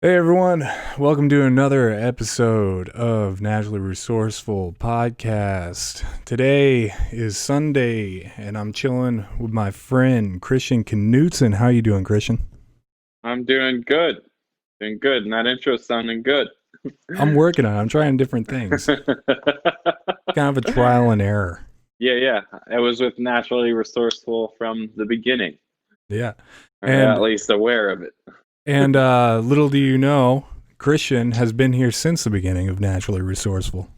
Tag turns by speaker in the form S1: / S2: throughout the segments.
S1: Hey everyone, welcome to another episode of Naturally Resourceful Podcast. Today is Sunday and I'm chilling with my friend Kristian Knutson. How you doing, Kristian?
S2: I'm doing good. Doing good. And that intro's sounding good.
S1: I'm working on it. I'm trying different things. Kind of a trial and error.
S2: Yeah. I was with Naturally Resourceful from the beginning,
S1: Yeah.
S2: or at
S1: And
S2: least aware of it.
S1: little do you know, Kristian has been here since the beginning of Naturally Resourceful.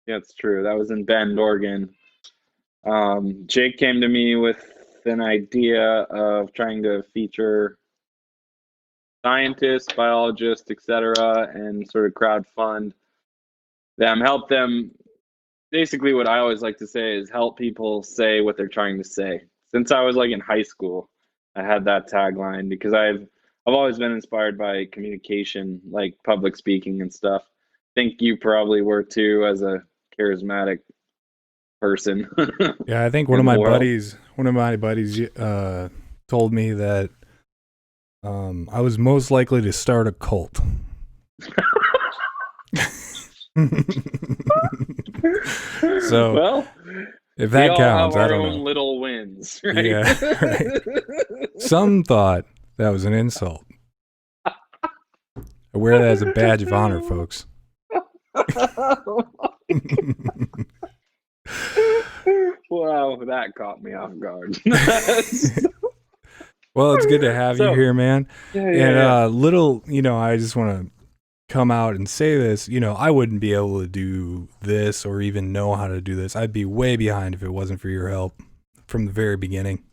S2: Yeah, it's true. That was in Bend, Oregon. Jake came to me with an idea of trying to feature scientists, biologists, etc., and sort of crowdfund them, help them. Basically, what I always like to say is help people say what they're trying to say. Since I was like in high school, I had that tagline because I've always been inspired by communication, like public speaking and stuff. Think you probably were too as a charismatic person
S1: Yeah, I think
S2: in the world.
S1: one of my buddies told me that I was most likely to start a cult. So
S2: Well,
S1: if
S2: we
S1: that
S2: all have
S1: counts, I
S2: our
S1: don't
S2: own
S1: know.
S2: little wins, right?
S1: Yeah, right. Some thought that was an insult. I wear that as a badge of honor, folks.
S2: Wow, that caught me off guard.
S1: Well, it's good to have you
S2: So,
S1: here, man. And
S2: yeah.
S1: I just want to come out and say this. I wouldn't be able to do this or even know how to do this. I'd be way behind if it wasn't for your help from the very beginning.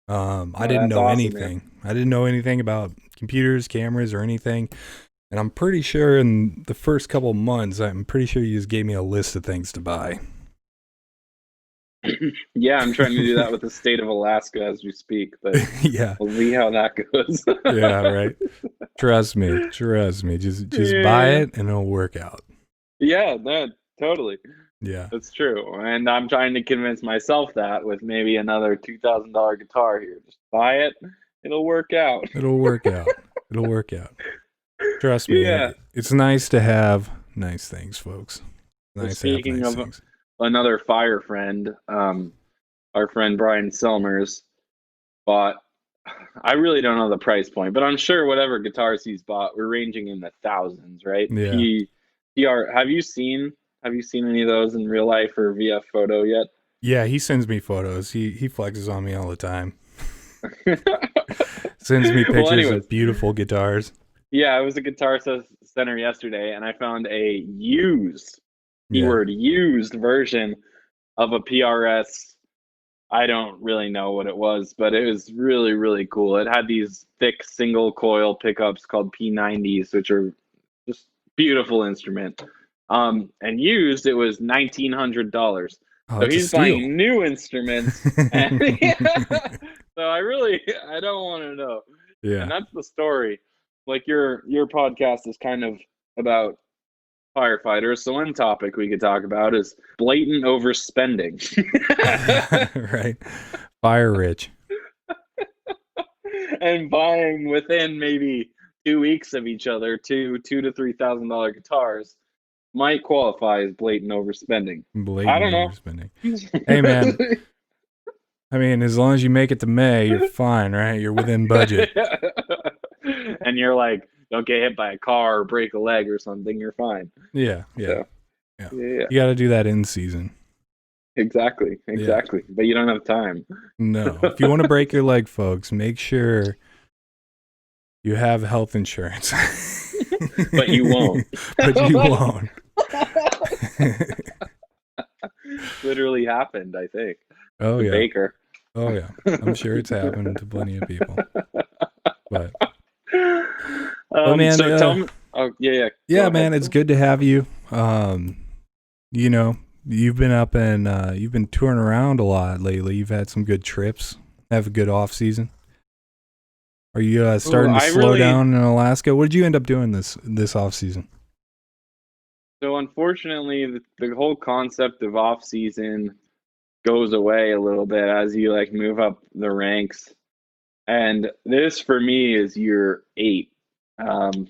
S1: I
S2: Oh,
S1: didn't
S2: that's
S1: know
S2: awesome, man.
S1: anything. I didn't know anything about computers, cameras, or anything. And I'm pretty sure in the first couple months, I'm pretty sure you just gave me a list of things to buy.
S2: Yeah, I'm trying to do that with the state of Alaska as we speak, but
S1: Yeah,
S2: we'll see how that goes.
S1: yeah, right. Trust me. Just buy
S2: Yeah,
S1: it and it'll work out.
S2: yeah, no, totally.
S1: Yeah,
S2: That's true. And I'm trying to convince myself that with maybe another $2,000 guitar here. Just buy it, it'll work out.
S1: it'll work out. It'll work out. Trust me.
S2: Yeah.
S1: It's nice to have nice things, folks.
S2: Well,
S1: Nice to have
S2: speaking
S1: nice
S2: of
S1: things.
S2: another fire friend, our friend Brian Selmers bought, I really don't know the price point, but I'm sure whatever guitars he's bought, we're ranging in the thousands, right?
S1: Yeah.
S2: Have you seen any of those in real life or via photo yet?
S1: Yeah, he sends me photos. He flexes on me all the time. Sends me
S2: Well,
S1: pictures
S2: anyways,
S1: of beautiful guitars.
S2: yeah, I was at Guitar Center yesterday and I found a used,
S1: Yeah.
S2: keyword used version of a PRS. I don't really know what it was, but it was really, really cool. It had these thick single coil pickups called P90s, which are just beautiful instrument. And used, it was $1,900.
S1: Oh,
S2: So
S1: it's a
S2: he's
S1: steal.
S2: buying new instruments, and so I don't want to know. And
S1: Yeah.
S2: that's the story. Like your podcast is kind of about firefighters. So one topic we could talk about is blatant overspending.
S1: Right. Fire rich.
S2: And buying within maybe 2 weeks of each other two to $3,000 guitars might qualify as blatant overspending. I
S1: Blatant
S2: don't know.
S1: overspending. Hey man, I mean, as long as you make it to May, you're fine, right? You're within budget.
S2: And you're like, don't get hit by a car or break a leg or something. You're fine.
S1: Yeah, yeah,
S2: So
S1: yeah.
S2: yeah,
S1: You got to do that in season.
S2: exactly,
S1: Yeah.
S2: exactly. But you don't have time.
S1: No. If you want to break your leg, folks, make sure you have health insurance.
S2: But you won't.
S1: But you won't.
S2: Literally happened, I think.
S1: Oh
S2: The
S1: yeah.
S2: baker.
S1: Oh yeah. I'm sure it's happened to plenty of people. But man,
S2: So tell me. Oh yeah. Go
S1: yeah, man,
S2: ahead.
S1: it's good to have you. You know, you've been up and you've been touring around a lot lately. You've had some good trips. Have a good off season. Are you
S2: Ooh,
S1: starting to
S2: I
S1: slow
S2: really.
S1: down in Alaska? What did you end up doing this off season?
S2: So unfortunately, the whole concept of off season goes away a little bit as you like move up the ranks. And this for me is year 8, um,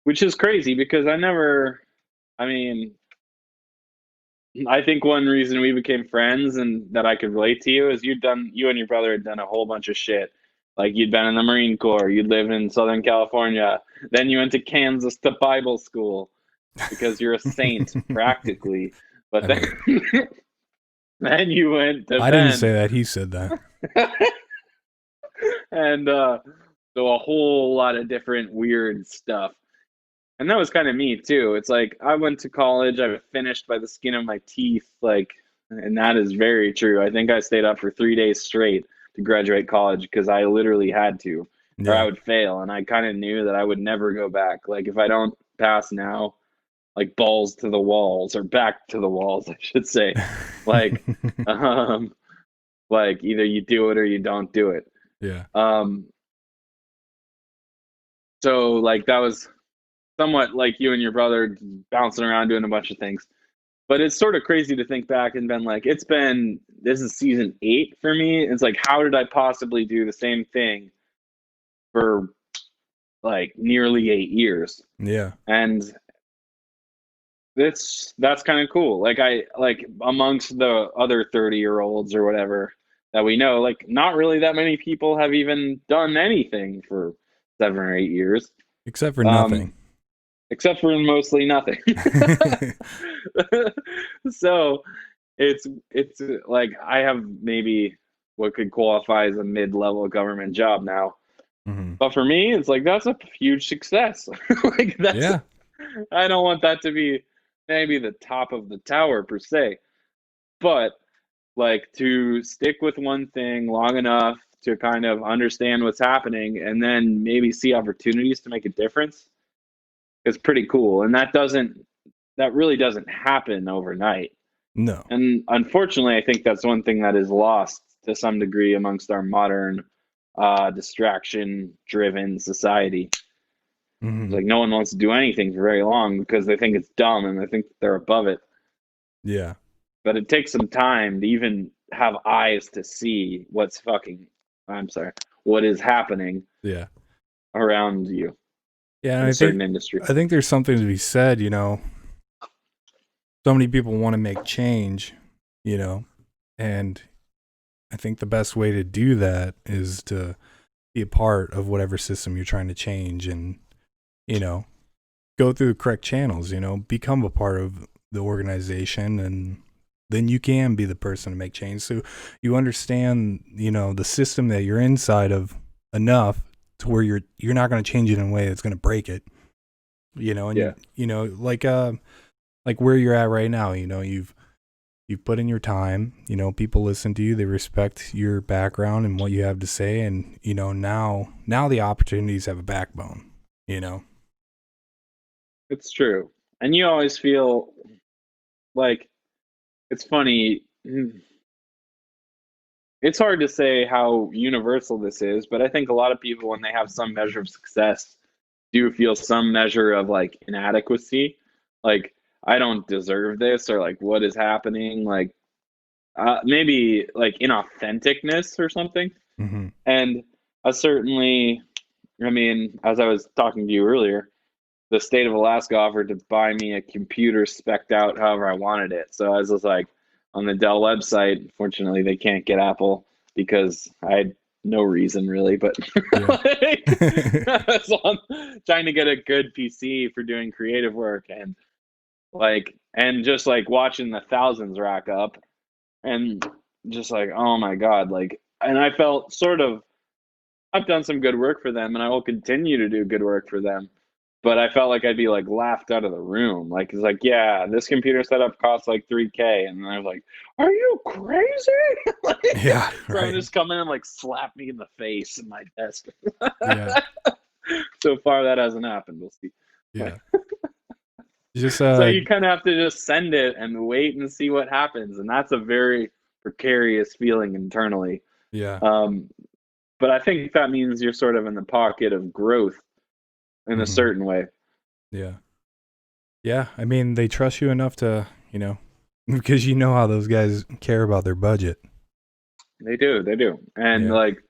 S2: which is crazy because I mean, I think one reason we became friends and that I could relate to you is you and your brother had done a whole bunch of shit. Like you'd been in the Marine Corps, you'd lived in Southern California, then you went to Kansas to Bible school because you're a saint practically. But
S1: I
S2: then
S1: mean,
S2: then you went to
S1: I didn't
S2: Penn
S1: say that. He said that.
S2: and so a whole lot of different weird stuff. And that was kind of me too. It's like I went to college, I finished by the skin of my teeth, like, and that is very true. I think I stayed up for 3 days straight to graduate college because I literally had to, or I
S1: Yeah.
S2: would fail. And I kind of knew that I would never go back. Like if I don't pass now, like balls to the walls or back to the walls, I should say. Like, um, like either you do it or you don't do it.
S1: Yeah.
S2: Um, so like that was somewhat like you and your brother bouncing around doing a bunch of things. But it's sort of crazy to think back and been like, this is season 8 for me. It's like, how did I possibly do the same thing for like nearly 8 years?
S1: Yeah.
S2: And that's kind of cool. Like like amongst the other 30-year-olds or whatever that we know, like not really that many people have even done anything for 7 or 8 years.
S1: Except for
S2: Um,
S1: nothing.
S2: except for mostly nothing. So it's like I have maybe what could qualify as a mid-level government job now.
S1: Hmm.
S2: But for me, it's like that's a huge success. Like
S1: Yeah.
S2: I don't want that to be maybe the top of the tower per se, but like to stick with one thing long enough to kind of understand what's happening and then maybe see opportunities to make a difference is pretty cool. And that really doesn't happen overnight.
S1: No.
S2: And unfortunately, I think that's one thing that is lost to some degree amongst our modern distraction driven society. It's
S1: Hmm.
S2: like no one wants to do anything for very long because they think it's dumb and they think they're above it.
S1: Yeah.
S2: But it takes some time to even have eyes to see I'm sorry, what is happening
S1: Yeah.
S2: around you
S1: Yeah. And
S2: in a certain industry.
S1: I think there's something to be said, so many people want to make change, and I think the best way to do that is to be a part of whatever system you're trying to change and, you know, go through the correct channels, become a part of the organization, and then you can be the person to make change. So you understand, the system that you're inside of enough to where you're not going to change it in a way that's going to break it, and
S2: Yeah.
S1: like where you're at right now, you've put in your time, people listen to you, they respect your background and what you have to say, and now the opportunities have a backbone.
S2: It's true. And you always feel like it's funny. It's hard to say how universal this is, but I think a lot of people, when they have some measure of success, do feel some measure of like inadequacy. Like, I don't deserve this, or like, what is happening? Like, maybe like inauthenticness or something.
S1: Mm-hmm.
S2: And I mean, as I was talking to you earlier, the state of Alaska offered to buy me a computer spec'd out however I wanted it. So I was just like on the Dell website. Fortunately, they can't get Apple because I had no reason really, but
S1: Yeah.
S2: like, so I'm trying to get a good PC for doing creative work and just like watching the thousands rack up and just like, oh my God, like, and I felt sort of, I've done some good work for them and I will continue to do good work for them. But I felt like I'd be like laughed out of the room. Like, it's like, yeah, this computer setup costs like 3K. And I was like, are you crazy? Like,
S1: Yeah.
S2: someone
S1: Right.
S2: just come in and like slap me in the face in my desk.
S1: Yeah.
S2: So far, that hasn't happened. We'll see.
S1: Yeah. Just
S2: So you kind of have to just send it and wait and see what happens. And that's a very precarious feeling internally.
S1: yeah.
S2: Um, but I think that means you're sort of in the pocket of growth in a
S1: Mm-hmm.
S2: certain way.
S1: Yeah. Yeah. I mean, they trust you enough to, because how those guys care about their budget.
S2: They do. And
S1: Yeah.
S2: like,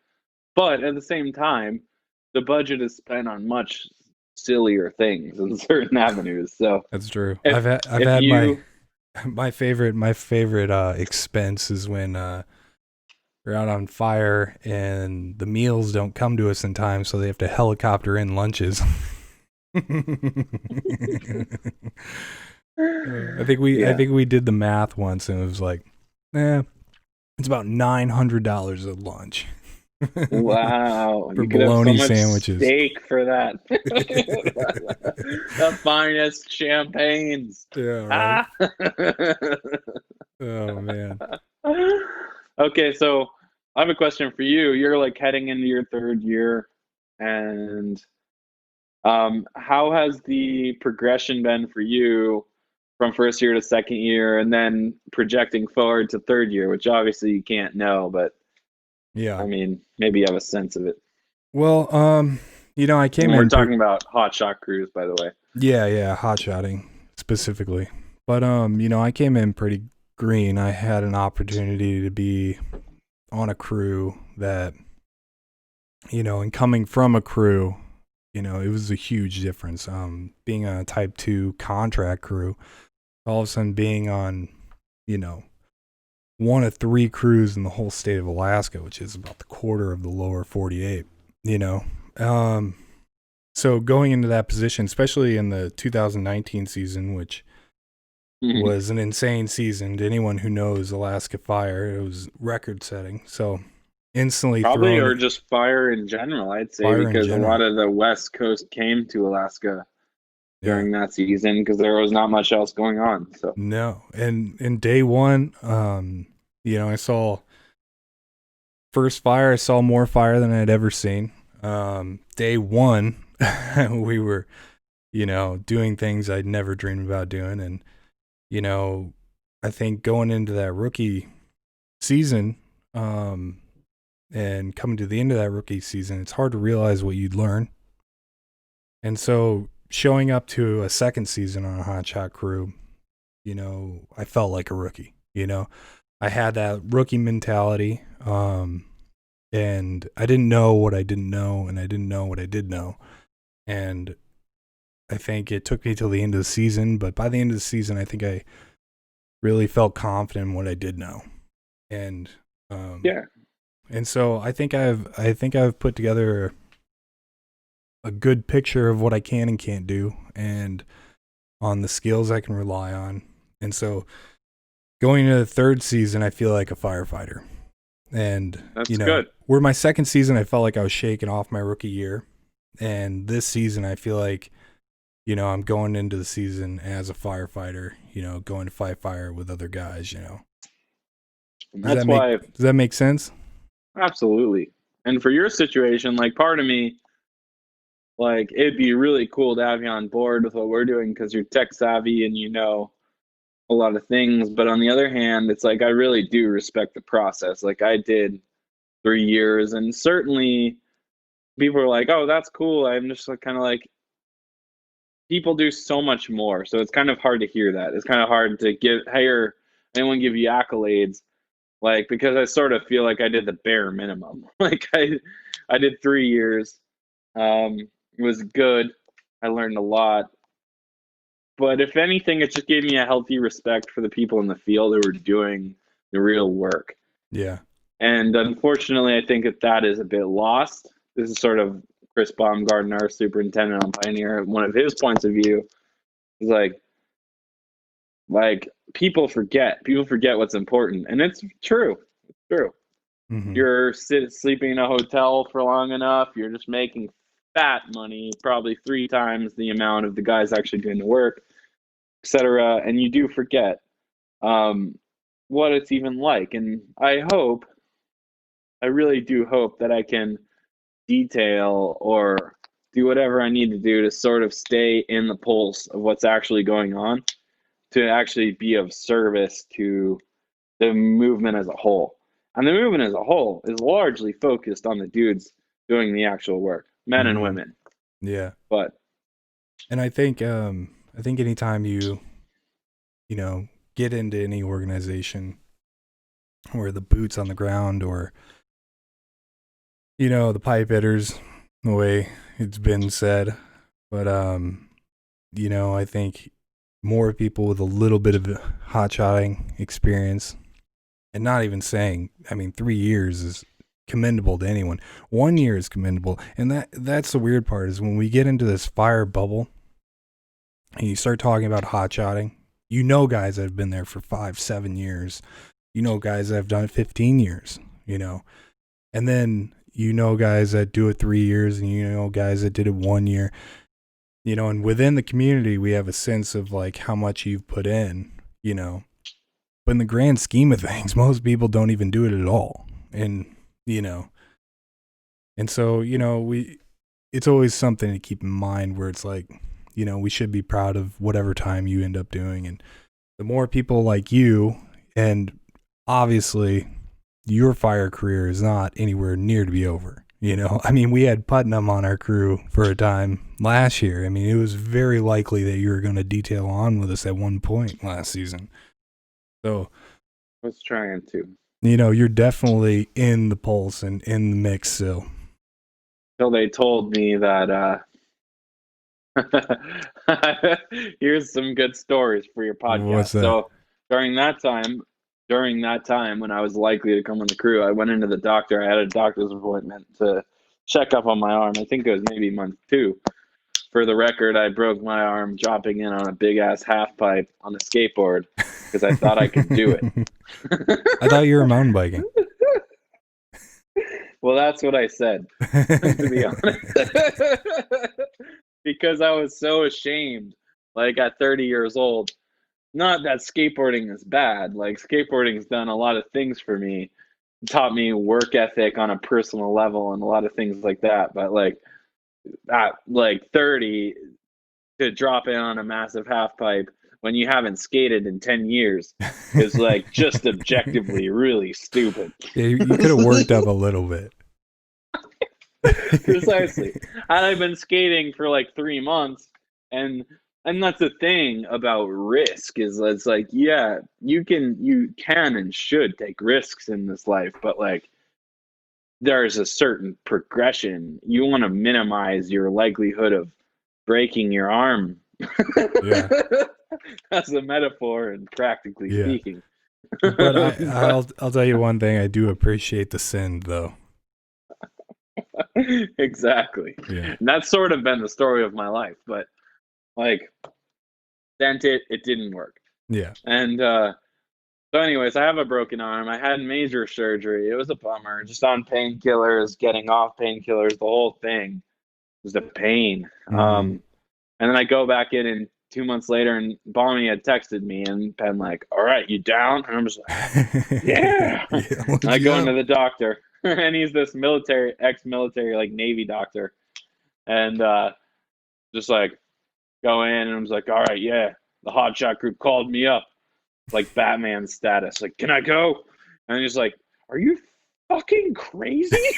S2: But at the same time, the budget is spent on much sillier things in certain avenues. So
S1: That's true.
S2: if
S1: I've
S2: if
S1: had
S2: you
S1: my favorite expense is when we're out on fire and the meals don't come to us in time, so they have to helicopter in lunches. I
S2: yeah.
S1: think we did the math once, and it was like, it's about $900 at lunch
S2: Wow,
S1: for
S2: you could have so
S1: bologna
S2: much
S1: sandwiches.
S2: steak for that. The finest champagnes.
S1: Yeah, right.
S2: Ah.
S1: Oh man.
S2: Okay, so I have a question for you. You're like heading into your third year, and how has the progression been for you from first year to second year, and then projecting forward to third year, which obviously you can't know, but
S1: Yeah.
S2: I mean, maybe you have a sense of it.
S1: Well, I came
S2: And we're
S1: in
S2: talking about hot shot crews, by the way.
S1: yeah, hot shotting specifically. But I came in pretty green. I had an opportunity to be on a crew that, and coming from a crew, it was a huge difference. Being on a type 2 contract crew, all of a sudden being on, one of 3 crews in the whole state of Alaska, which is about the quarter of the lower 48, you know. So going into that position, especially in the 2019 season, which was an insane season to anyone who knows Alaska Fire, it was record setting. So instantly
S2: Probably,
S1: thrown
S2: or just fire in general, I'd say,
S1: fire in
S2: because a lot
S1: general.
S2: of the West Coast came to Alaska
S1: Yeah.
S2: during that season because there was not much else going on. So,
S1: No. And in day one, I saw first fire, I saw more fire than I'd ever seen. Day one, we were, doing things I'd never dreamed about doing. And, I think going into that rookie season, and coming to the end of that rookie season, it's hard to realize what you'd learn. And so showing up to a second season on a hot shot crew, I felt like a rookie. I had that rookie mentality. And I didn't know what I didn't know, and I didn't know what I did know. And I think it took me till the end of the season, but by the end of the season, I think I really felt confident in what I did know. And
S2: yeah.
S1: and so I think I've put together a good picture of what I can and can't do, and on the skills I can rely on. And so going into the third season, I feel like a firefighter. And,
S2: That's good.
S1: where my second season, I felt like I was shaking off my rookie year. And this season, I feel like, I'm going into the season as a firefighter, going to fight fire with other guys,
S2: And that's why,
S1: Does that make sense?
S2: absolutely. And for your situation, like part of me, like it'd be really cool to have you on board with what we're doing because you're tech savvy and you know a lot of things. But on the other hand, it's like I really do respect the process. Like I did 3 years, and certainly people are like, "Oh, that's cool." I'm just like kind of like people do so much more, so it's kind of hard to hear that. It's kind of hard to hire anyone give you accolades, like because I sort of feel like I did the bare minimum. Like I did 3 years. It was good. I learned a lot. But if anything, it just gave me a healthy respect for the people in the field who were doing the real work.
S1: Yeah.
S2: And unfortunately, I think that is a bit lost. This is sort of Chris Baumgartner, our superintendent on Pioneer. One of his points of view is like people forget. People forget what's important, and it's true. It's true.
S1: Mm-hmm.
S2: You're sleeping in a hotel for long enough. You're just making fat money, probably 3 times the amount of the guys actually doing the work, etc. And you do forget what it's even like. And I really do hope that I can detail or do whatever I need to do to sort of stay in the pulse of what's actually going on, to actually be of service to the movement as a whole. And the movement as a whole is largely focused on the dudes doing the actual work, men and
S1: Mm-hmm.
S2: women.
S1: Yeah.
S2: But
S1: And I think anytime you, get into any organization where the boots on the ground, or the pipe hitters, the way it's been said. But I think more people with a little bit of hot shotting experience, and not even saying, I mean, 3 years is commendable to anyone. 1 year is commendable, and that's the weird part is when we get into this fire bubble, and you start talking about hot shotting. Guys that have been there for 5-7 years. Guys that have done it 15 years. And then guys that do it 3 years, and guys that did it 1 year. And within the community, we have a sense of like how much you've put in. But in the grand scheme of things, most people don't even do it at all. And and so it's always something to keep in mind where it's like, we should be proud of whatever time you end up doing. And the more people like you, and obviously your fire career is not anywhere near to be over. I mean, we had Putnam on our crew for a time last year. I mean, it was very likely that you were going to detail on with us at one point last season. So
S2: I was trying to.
S1: You're definitely in the pulse and in the mix still.
S2: Until they told me that here's some good stories for your podcast.
S1: What's that?
S2: So during that time when I was likely to come on the crew, I went into the doctor. I had a doctor's appointment to check up on my arm. I think it was maybe month 2. For the record, I broke my arm dropping in on a big ass half pipe on a skateboard because I thought I could do it.
S1: I thought you were mountain biking.
S2: Well, that's what I said, to be honest. Because I was so ashamed, like at 30 years old. Not that skateboarding is bad. Like, skateboarding's done a lot of things for me. It taught me work ethic on a personal level and a lot of things like that. But like at like 30, to drop in on a massive half pipe when you haven't skated in 10 years is like just objectively really stupid.
S1: Yeah, you could have worked up a little bit.
S2: Precisely. And I've been skating for like 3 months, and that's the thing about risk is it's like, yeah, you can and should take risks in this life, but like there's a certain progression. You want to minimize your likelihood of breaking your arm.
S1: Yeah.
S2: As a metaphor and practically speaking.
S1: But I'll tell you one thing, I do appreciate the sin though.
S2: Exactly.
S1: Yeah.
S2: And that's sort of been the story of my life, but like sent it didn't work.
S1: Yeah.
S2: And so anyways, I have a broken arm. I had major surgery. It was a bummer. Just on painkillers, getting off painkillers, the whole thing was a pain.
S1: Mm-hmm.
S2: And then I go back in and 2 months later, and Bonnie had texted me and been like, "All right, you down?" And I'm just like, "Yeah." I go into the doctor, and he's this ex-military, like Navy doctor, and just like go in, and I'm just like, "All right, yeah." The hotshot group called me up, like Batman status, like, "Can I go?" And he's like, "Are you fucking crazy?"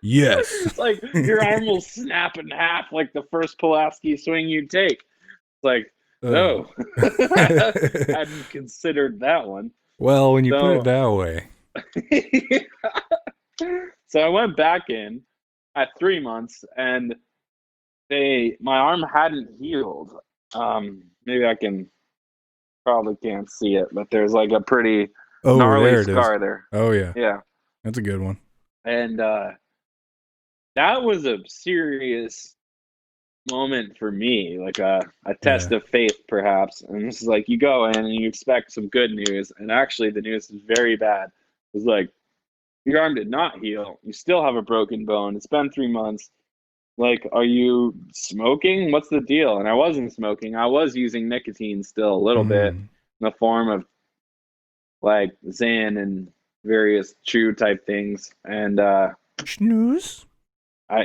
S1: Yes.
S2: It's like your arm will snap in half like the first Pulaski swing you take. It's like, no. I hadn't considered that one.
S1: Well, when you put it that way.
S2: So I went back in at 3 months, and my arm hadn't healed. Maybe I probably can't see it, but there's like a pretty gnarly scar there.
S1: Oh yeah.
S2: Yeah.
S1: That's a good one.
S2: And that was a serious moment for me, like a test of faith, perhaps. And this is like, you go in and you expect some good news, and actually the news is very bad. It was like, your arm did not heal. You still have a broken bone. It's been 3 months. Like, are you smoking? What's the deal? And I wasn't smoking. I was using nicotine still a little bit in the form of like Zan and various chew type things. And
S1: snooze.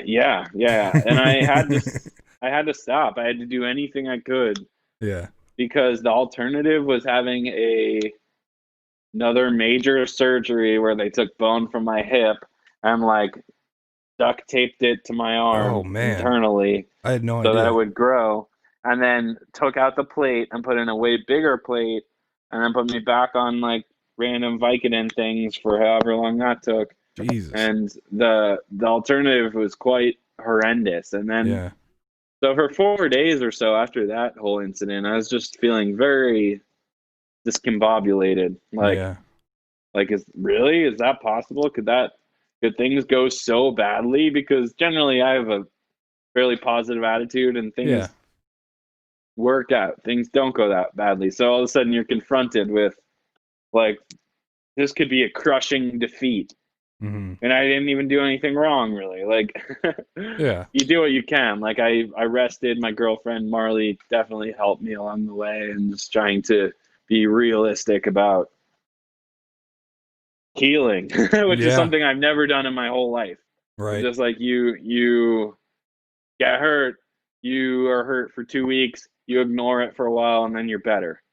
S2: Yeah. And I had to stop. I had to do anything I could.
S1: Yeah. Because
S2: the alternative was having another major surgery where they took bone from my hip and like duct taped it to my arm internally.
S1: I had no idea.
S2: So that it would grow, and then took out the plate and put in a way bigger plate, and then put me back on like random Vicodin things for however long that took.
S1: Jesus.
S2: And the alternative was quite horrendous. And then,
S1: Yeah.
S2: so for 4 days or so after that whole incident, I was just feeling very discombobulated.
S1: Yeah.
S2: Is that possible? Could things go so badly? Because generally I have a fairly positive attitude and things
S1: Yeah.
S2: work out. Things don't go that badly. So all of a sudden you're confronted with like, this could be a crushing defeat.
S1: Mm-hmm.
S2: And I didn't even do anything wrong, really. Like,
S1: Yeah.
S2: you do what you can. Like, I rested. My girlfriend Marley definitely helped me along the way, and just trying to be realistic about healing, which is
S1: Yeah.
S2: something I've never done in my whole life.
S1: Right.
S2: It's just like you get hurt, you are hurt for 2 weeks, you ignore it for a while, and then you're better.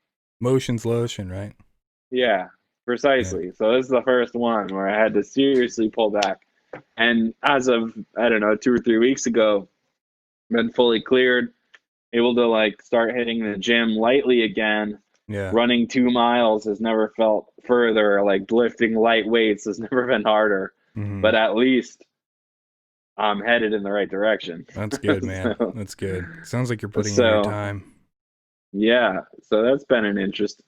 S1: Motion's lotion, right?
S2: Yeah, precisely.
S1: Yeah.
S2: So this is the first one where I had to seriously pull back. And as of, I don't know, 2 or 3 weeks ago, been fully cleared, able to like start hitting the gym lightly again.
S1: Yeah.
S2: Running 2 miles has never felt further. Like lifting light weights has never been harder.
S1: Mm-hmm.
S2: But at least I'm headed in the right direction.
S1: That's good, man.
S2: So,
S1: That's good. Sounds like you're putting in your time.
S2: Yeah, so that's been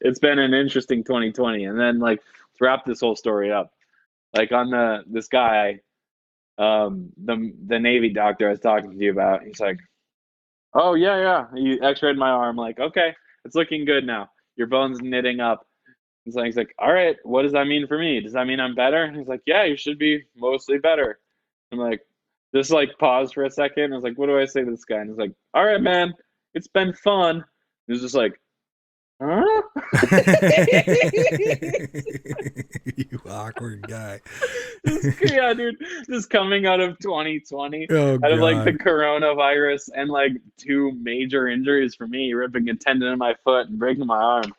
S2: it's been an interesting 2020. And then like let's wrap this whole story up. Like on this guy, the Navy doctor I was talking to you about, he's like, oh yeah, he x-rayed my arm. Like, okay, it's looking good now. Your bone's knitting up. He's like, all right, what does that mean for me? Does that mean I'm better? And he's like, yeah, you should be mostly better. I'm like, just like pause for a second. I was like, what do I say to this guy? And he's like, all right, man, it's been fun. He was just like, huh?
S1: You awkward guy.
S2: Yeah, dude, just coming out of 2020,
S1: Oh,
S2: out of like the
S1: God.
S2: coronavirus and like 2 major injuries for me, ripping a tendon in my foot and breaking my arm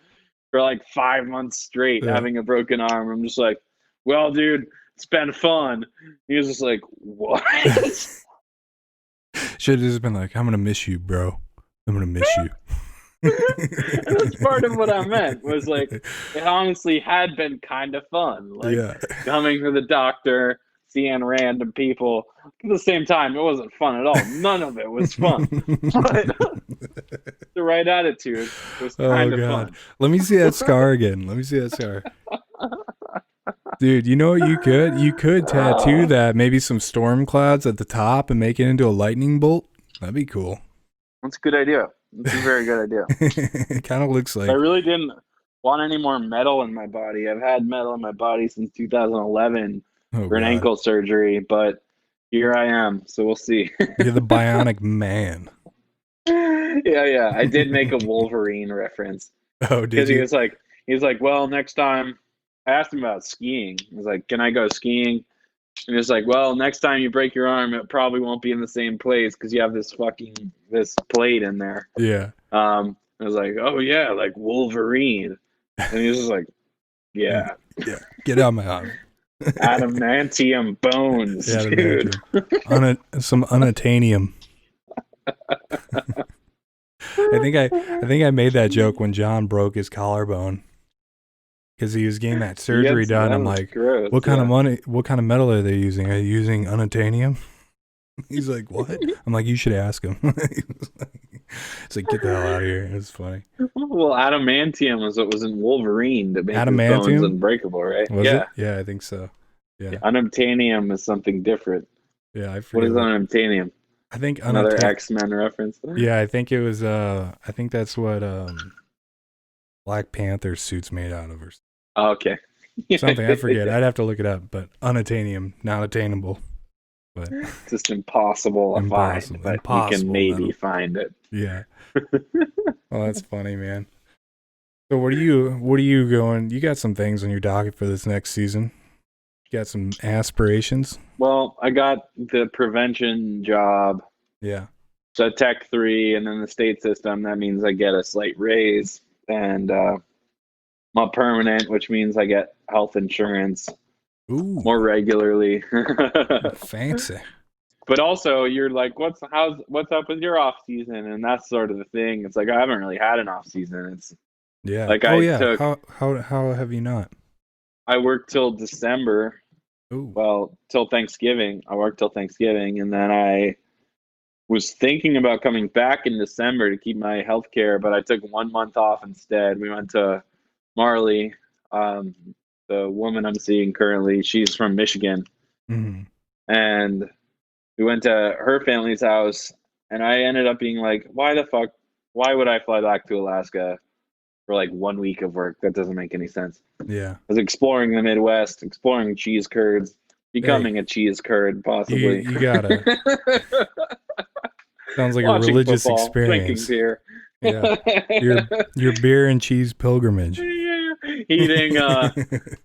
S2: for like 5 months straight,
S1: Yeah.
S2: having a broken arm. I'm just like, well, dude, it's been fun. He was just like, what?
S1: Should have just been like, I'm gonna miss you, bro. I'm gonna miss you.
S2: And that's part of what I meant, was like, it honestly had been kind of fun. Like,
S1: Yeah.
S2: coming to the doctor, seeing random people. At the same time, it wasn't fun at all. None of it was fun. But the right attitude was kind of fun.
S1: Let me see that scar again. Let me see that scar. Dude, you know what you could? You could tattoo that, maybe some storm clouds at the top and make it into a lightning bolt. That'd be cool.
S2: That's a good idea. That's a very good idea.
S1: It kind of looks like...
S2: I really didn't want any more metal in my body. I've had metal in my body since 2011 for an ankle surgery, but here I am, so we'll see.
S1: You're the bionic man.
S2: Yeah. I did make a Wolverine reference.
S1: Oh, did you?
S2: He was like, well, next time, I asked him about skiing. I was like, can I go skiing? And he was like, well, next time you break your arm, it probably won't be in the same place because you have this plate in there.
S1: Yeah.
S2: I was like, oh yeah, like Wolverine. And he was just like, yeah.
S1: Yeah. Get out of my arm.
S2: Adamantium bones, dude.
S1: Some unatanium. I think I made that joke when John broke his collarbone because he was getting that surgery done. I'm like,
S2: gross,
S1: what kind of money? What kind of metal are they using? Are they using unatanium? He's like, what? I'm like, you should ask him. It's like, get the hell out of here. It's funny.
S2: Well, adamantium was what was in Wolverine to make his bones unbreakable, right?
S1: Was it? Yeah, I think so. Yeah.
S2: Unobtainium is something different.
S1: Yeah, I forget.
S2: What is unobtainium?
S1: I think
S2: another X-Men reference.
S1: Yeah, I think it was. I think that's what Black Panther's suit's made out of, or
S2: okay.
S1: Something I forget. I'd have to look it up. But unatanium, not attainable. But
S2: just impossible to find. But you can maybe find it.
S1: Yeah. Well, that's funny, man. So what are you going? You got some things on your docket for this next season? You got some aspirations?
S2: Well, I got the prevention job.
S1: Yeah.
S2: So Tech 3, and then the state system. That means I get a slight raise, and I'm permanent, which means I get health insurance.
S1: Ooh.
S2: More regularly.
S1: Fancy.
S2: But also, you're like, what's up with your off season? And that's sort of the thing. It's like I haven't really had an off season. It's
S1: yeah.
S2: like
S1: took. How have you not?
S2: I worked till December.
S1: Ooh.
S2: Well, till Thanksgiving. I worked till Thanksgiving, and then I was thinking about coming back in December to keep my health care, but I took 1 month off instead. We went to Marley. Um, the woman I'm seeing currently, she's from Michigan,
S1: Mm-hmm.
S2: and we went to her family's house, and I ended up being like, why the fuck? Why would I fly back to Alaska for like 1 week of work? That doesn't make any sense.
S1: Yeah.
S2: I was exploring the Midwest, exploring cheese curds, becoming
S1: Hey,
S2: a cheese curd, possibly.
S1: you gotta. Sounds like a
S2: Watching
S1: religious
S2: football, drinking
S1: experience.
S2: beer.
S1: Yeah. Your beer and cheese pilgrimage.
S2: Eating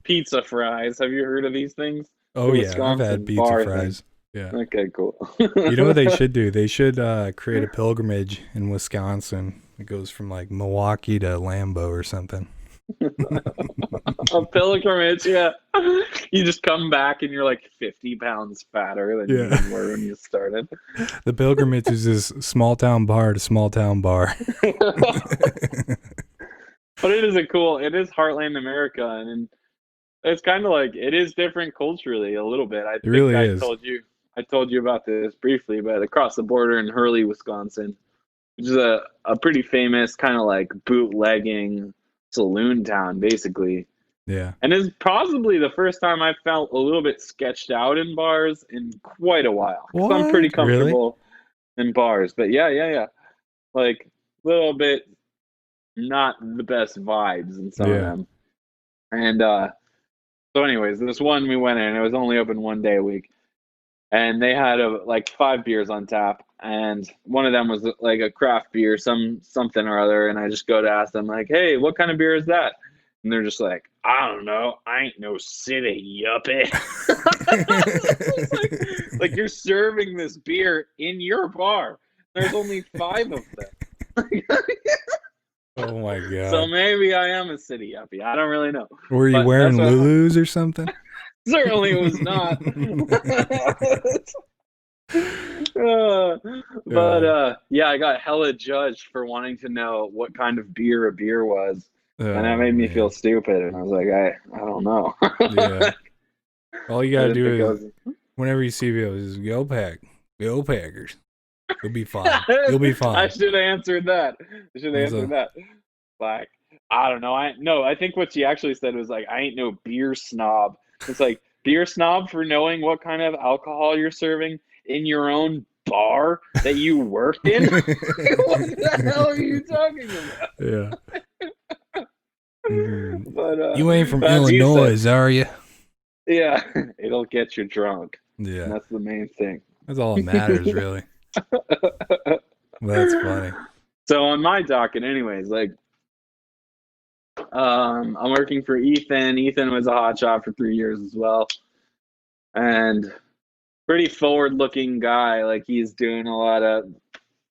S2: pizza fries. Have you heard of these things?
S1: Oh
S2: The
S1: yeah, I've had
S2: Wisconsin
S1: pizza
S2: bar
S1: fries.
S2: thing.
S1: Yeah.
S2: Okay, cool.
S1: You know what they should do? They should create a pilgrimage in Wisconsin. It goes from like Milwaukee to Lambeau or something.
S2: A pilgrimage, yeah. You just come back and you're like 50 pounds fatter than
S1: Yeah.
S2: you were when you started.
S1: The pilgrimage is this small town bar to small town bar.
S2: But it is it is Heartland America, and it's kind of like, it is different culturally a little bit. I
S1: It
S2: think
S1: really
S2: I
S1: is.
S2: told you about this briefly, but across the border in Hurley, Wisconsin, which is a pretty famous kind of like bootlegging saloon town, basically.
S1: Yeah.
S2: And it's possibly the first time I felt a little bit sketched out in bars in quite a while. 'Cause I'm pretty
S1: What? Really?
S2: comfortable in bars, but yeah. Like a little bit not the best vibes in some of
S1: Yeah.
S2: them. And so anyways, this one we went in, it was only open 1 day a week. And they had like 5 beers on tap, and one of them was like a craft beer, something or other. And I just go to ask them like, "Hey, what kind of beer is that?" And they're just like, "I don't know. I ain't no city yuppie." like you're serving this beer in your bar. There's only 5 of them.
S1: Oh my god.
S2: So maybe I am a city yuppie. I don't really know.
S1: Were you
S2: But
S1: wearing
S2: that's what-
S1: Lulus or something?
S2: Certainly it was not. Yeah, I got hella judged for wanting to know what kind of beer a beer was. And that made me feel stupid. And I was like, I don't know.
S1: Yeah. All you gotta
S2: I didn't
S1: do
S2: think I
S1: is,
S2: was-
S1: whenever you see videos, is go Packers. You'll be fine. You'll be
S2: I
S1: fine.
S2: should have answered that.
S1: What's up?
S2: Like, I don't know. I think what she actually said was like, I ain't no beer snob. It's like, beer snob for knowing what kind of alcohol you're serving in your own bar that you work in? What the hell are you talking about?
S1: Yeah. Mhm.
S2: But
S1: You ain't from
S2: as you
S1: Illinois, are you?
S2: yeah, it'll get you drunk. And
S1: Yeah.
S2: that's the main thing.
S1: That's all that matters, really. That's funny.
S2: So on my docket, anyways, like, I'm working for Ethan. Ethan was a hotshot for 3 years as well, and pretty forward-looking guy. Like, he's doing a lot of,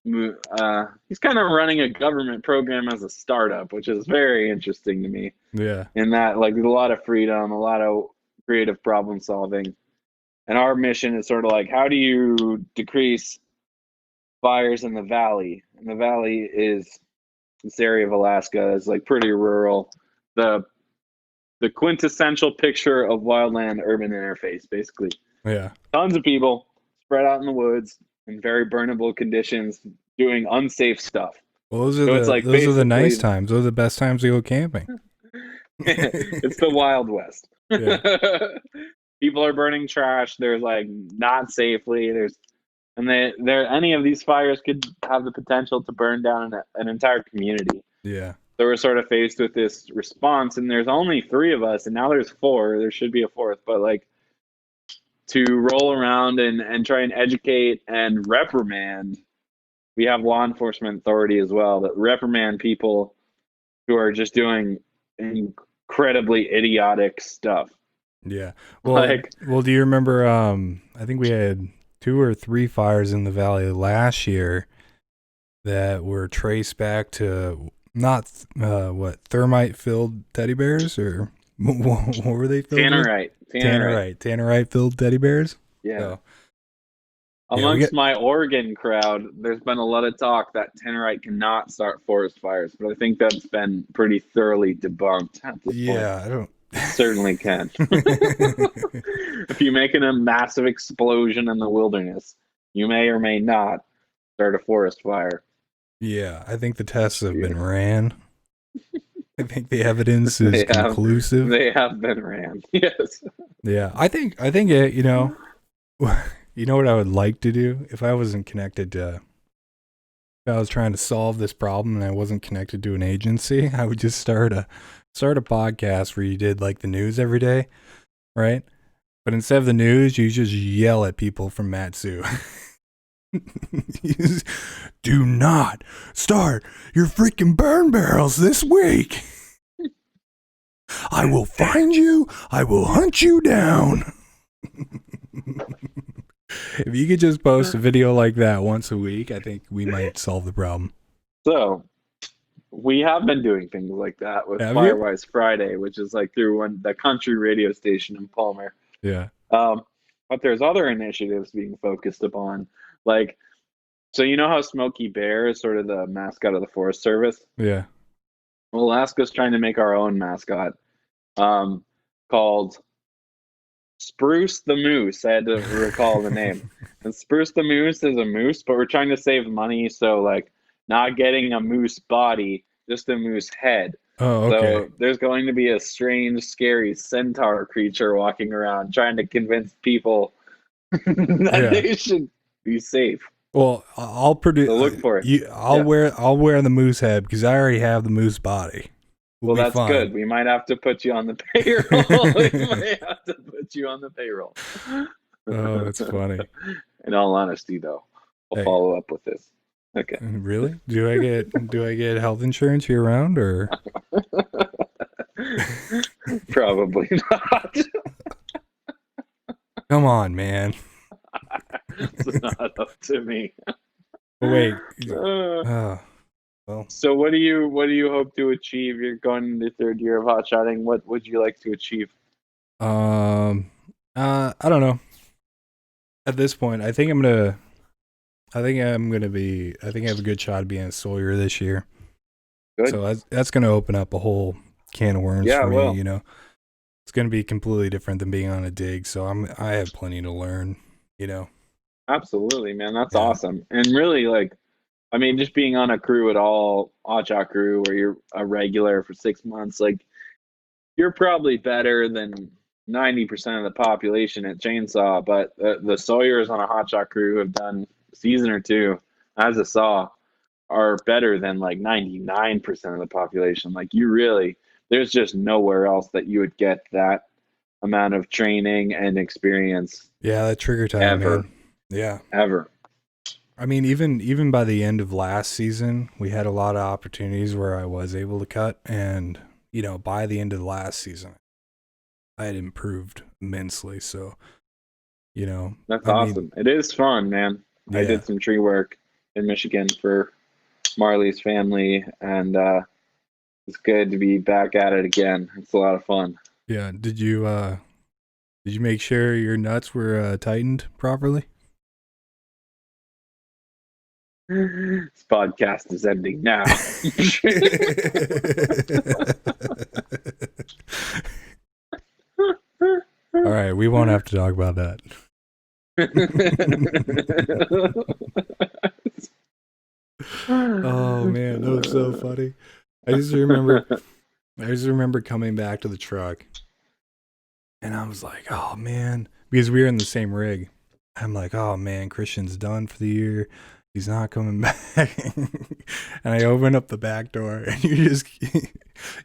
S2: he's kind of running a government program as a startup, which is very interesting to me.
S1: Yeah.
S2: In that, like, there's a lot of freedom, a lot of creative problem solving, and our mission is sort of like, how do you decrease fires in the valley? And the valley is this area of Alaska is like pretty rural. The quintessential picture of wildland urban interface, basically.
S1: Yeah.
S2: Tons of people spread out in the woods in very burnable conditions doing unsafe stuff.
S1: Well, those are
S2: So it's like
S1: those are the nice
S2: basically-
S1: times. Those are the best times to go camping.
S2: It's the Wild West.
S1: Yeah.
S2: People are burning trash. There's like not safely. Any of these fires could have the potential to burn down an entire community.
S1: Yeah.
S2: So we're sort of faced with this response, and there's only 3 of us, and now there's 4. There should be a 4th, but like to roll around and try and educate and reprimand. We have law enforcement authority as well that reprimand people who are just doing incredibly idiotic stuff.
S1: Yeah. Well, do you remember? I think we had 2 or 3 fires in the valley last year that were traced back to not thermite filled teddy bears, or what were they filled with? Tannerite filled teddy bears.
S2: Yeah.
S1: So,
S2: Amongst my Oregon crowd, there's been a lot of talk that tannerite cannot start forest fires, but I think that's been pretty thoroughly debunked at this point.
S1: I don't.
S2: certainly can. If you make a massive explosion in the wilderness, you may or may not start a forest fire.
S1: Yeah, I think the tests have been ran. I think the evidence is conclusive.
S2: They have been ran. Yes.
S1: Yeah, I think it, you know, you know what I would like to do if I wasn't connected to, if I was trying to solve this problem and I wasn't connected to an agency, I would just start a podcast where you did like the news every day, right? But instead of the news, you just yell at people from Matsu. Do not start your freaking burn barrels this week. I will find you. I will hunt you down. If you could just post a video like that once a week, I think we might solve the problem.
S2: So we have been doing things like that with Firewise Friday, which is like through the country radio station in Palmer.
S1: Yeah.
S2: But there's other initiatives being focused upon, like, so you know how Smokey Bear is sort of the mascot of the Forest Service?
S1: Yeah.
S2: Well, Alaska's trying to make our own mascot, called Spruce the Moose. I had to recall the name. And Spruce the Moose is a moose, but we're trying to save money, so like not getting a moose body, just a moose head.
S1: Oh, okay.
S2: So there's going to be a strange, scary centaur creature walking around trying to convince people that they should be safe.
S1: Well, I'll produce.
S2: So look for it.
S1: I'll wear the moose head because I already have the moose body.
S2: Well, that's fine. Good. We might have to put you on the payroll.
S1: Oh, that's funny.
S2: In all honesty, though, I'll follow up with this. Okay.
S1: Really? Do I get health insurance year round or?
S2: Probably not.
S1: Come on, man.
S2: It's not up to me.
S1: Wait.
S2: Well. So what do you hope to achieve? You're going into third year of hot shotting. What would you like to achieve?
S1: I don't know. At this point, I think I have a good shot of being a Sawyer this year.
S2: Good.
S1: So that's going to open up a whole can of worms for me. You know, it's going to be completely different than being on a dig. So I have plenty to learn. You know.
S2: Absolutely, man. That's awesome. And really, like, I mean, just being on a crew at all, hotshot crew, where you're a regular for 6 months, like, you're probably better than 90% of the population at Chainsaw. But the Sawyers on a hotshot crew who have done a season or two as a saw are better than like 99% of the population. Like, there's just nowhere else that you would get that amount of training and experience.
S1: Yeah, that trigger time,
S2: ever.
S1: Man. Yeah.
S2: Ever.
S1: I mean, even by the end of last season, we had a lot of opportunities where I was able to cut. And, you know, by the end of the last season, I had improved immensely. So, you know.
S2: That's awesome. It is fun, man. Yeah. I did some tree work in Michigan for Marley's family. And it's good to be back at it again. It's a lot of fun.
S1: Yeah. Did you make sure your nuts were tightened properly?
S2: This podcast is ending now.
S1: All right, we won't have to talk about that. Oh man, that was so funny. I just remember coming back to the truck, and I was like, "Oh man," because we were in the same rig. I'm like, "Oh man, Christian's done for the year. He's not coming back." And I open up the back door, and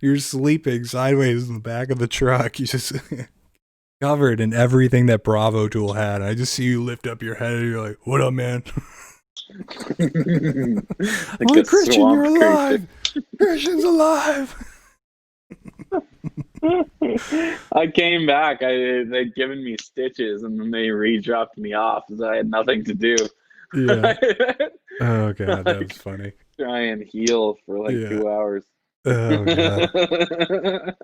S1: you're sleeping sideways in the back of the truck. You just covered in everything that Bravo Tool had. And I just see you lift up your head, and you're like, "What up, man?" Like Christian, you're alive. Christian's alive.
S2: I came back. They'd given me stitches, and then they re-dropped me off because I had nothing to do.
S1: Yeah. Oh god, that was funny.
S2: Try and heal for like 2 hours.
S1: Oh god.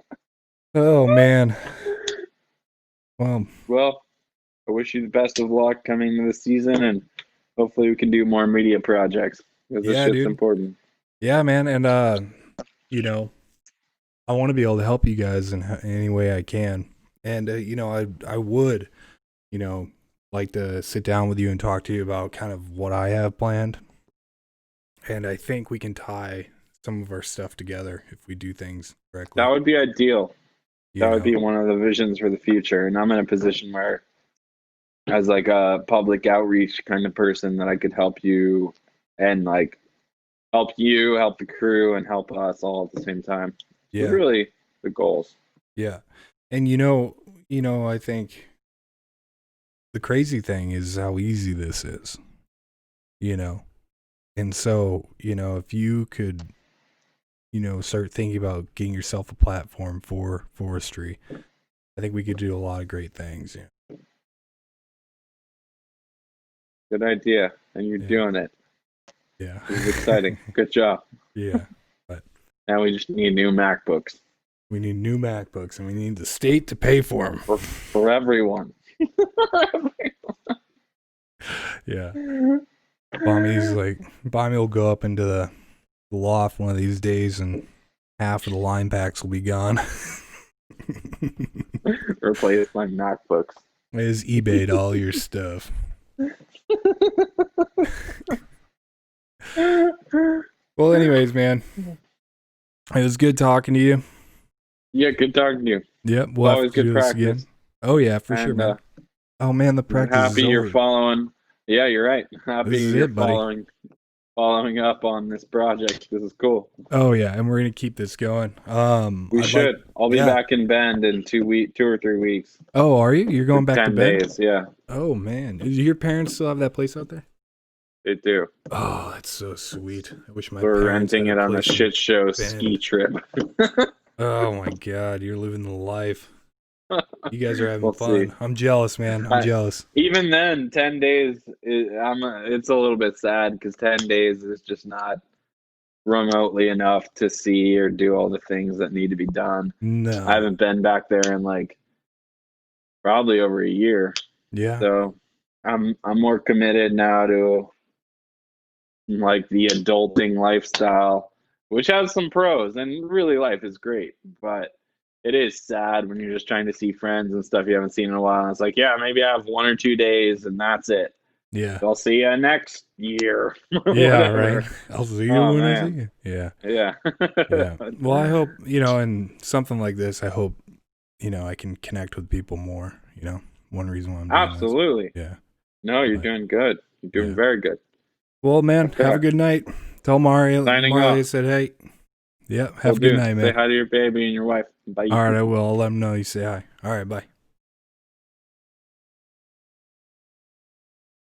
S1: Oh man.
S2: Well, I wish you the best of luck coming into the season, and hopefully we can do more media projects because this shit's important.
S1: Yeah, man, and you know, I want to be able to help you guys in any way I can. And, I would, like to sit down with you and talk to you about kind of what I have planned. And I think we can tie some of our stuff together if we do things correctly.
S2: That would be ideal. That would be one of the visions for the future. And I'm in a position where, as like a public outreach kind of person, that I could help you and like help you, help the crew, and help us all at the same time.
S1: Yeah.
S2: Really the goals.
S1: Yeah. And I think the crazy thing is how easy this is. And so, if you could, start thinking about getting yourself a platform for forestry, I think we could do a lot of great things. Yeah.
S2: Good idea. And you're doing it.
S1: Yeah.
S2: It's exciting. Good job.
S1: Yeah. But
S2: now we just need new MacBooks.
S1: We need new MacBooks, and we need the state to pay for them.
S2: For everyone.
S1: Yeah. Bommy will go up into the loft one of these days, and half of the line packs will be gone.
S2: Replace my MacBooks.
S1: I just eBayed all your stuff. Well, anyways, man, it was good talking to you.
S2: Yeah, good talking to you.
S1: Yep, we'll
S2: always good practice.
S1: Oh yeah, for sure, man. Oh man, the practice.
S2: Happy
S1: is
S2: you're
S1: over.
S2: following. Yeah, you're right. Happy you're following up on this project. This is cool.
S1: Oh yeah, and we're gonna keep this going.
S2: We should. I'll be back in Bend in 2 or 3 weeks.
S1: Oh, are you? You're going back to Bend?
S2: 10 days, yeah.
S1: Oh man, do your parents still have that place out there?
S2: They do.
S1: Oh, that's so sweet. I wish my
S2: We're
S1: parents
S2: renting
S1: had
S2: it on a shit show
S1: Bend.
S2: ski trip.
S1: Oh my god, you're living the life. You guys are having
S2: We'll
S1: fun.
S2: see.
S1: I'm jealous, man. I'm jealous.
S2: Even then, 10 days, it's a little bit sad because 10 days is just not remotely enough to see or do all the things that need to be done.
S1: No.
S2: I haven't been back there in like probably over a year.
S1: Yeah.
S2: So I'm more committed now to like the adulting lifestyle, which has some pros, and really life is great, but it is sad when you're just trying to see friends and stuff you haven't seen in a while. And it's like, yeah, maybe I have 1 or 2 days and that's it.
S1: Yeah.
S2: I'll see you next year.
S1: Yeah, right. I'll see you when I see you. Yeah.
S2: Yeah.
S1: Yeah. Well, I hope, in something like this, I hope, I can connect with people more, one reason why I'm doing
S2: Absolutely.
S1: this. Yeah.
S2: No, you're doing good. You're doing very good.
S1: Well, man, have a good night. Tell Mario I said, hey. Yep. Have a good night, man.
S2: Say hi to your baby and your wife. Bye.
S1: All right, I will. I'll let him know you say hi. All right, bye.